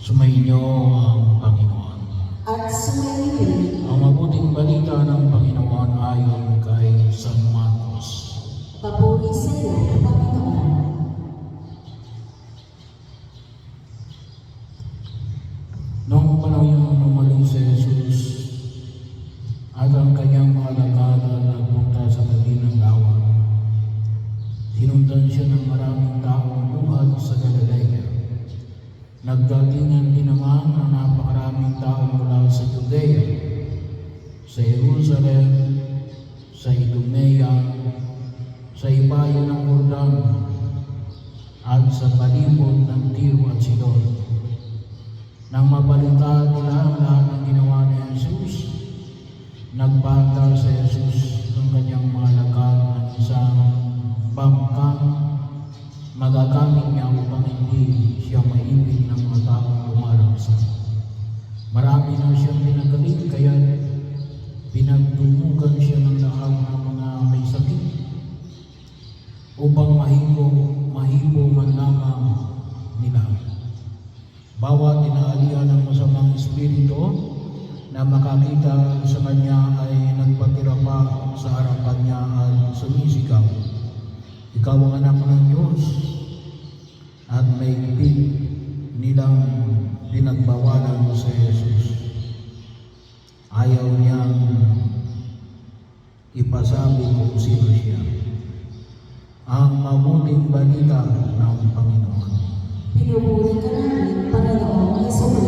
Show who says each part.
Speaker 1: Sumainyo ang Panginoon.
Speaker 2: At sumainyo
Speaker 1: Ang mabuting balita ng Panginoon ayon kay San Marcos.
Speaker 2: papuri sa iyo, Panginoon.
Speaker 1: Noong panahon yung umaling si Jesus at ang kanyang mga lagada nagpunta sa tabi ng lawa, sinundan siya ng maraming taong buhat sa Galilea. Nagdatingan din naman ang napakaraming tao mula sa Judea, sa Jerusalem, sa Idumea, sa ibayo ng Jordan, at sa palibot ng Tiro at Sidon. Nang mabalitaan nila ang lahat ng ginawa ni Jesus, nagpaandar sa Jesus ng kanyang mga lagad ng isang bangkang magagamit niya upang hindi siya maibig ng mga taong lumalaksan. Marami na siyang pinagaling, kaya pinagdumugan siya ng lahat ng mga may sakit upang mahibo man lamang nila. Bawat inaalihan ng masamang espiritu na makakita sa kanya ay nagpatira pa sa harapan niya at sumisigaw, "Ikaw ang anak ng Diyos." At may higpit nilang pinagbawalan sa Jesus. Ayaw niyang ipasabi kung sino siya. Ang mabuting balita ng Panginoon.
Speaker 2: Pinupuri ka namin, Panginoong Hesus.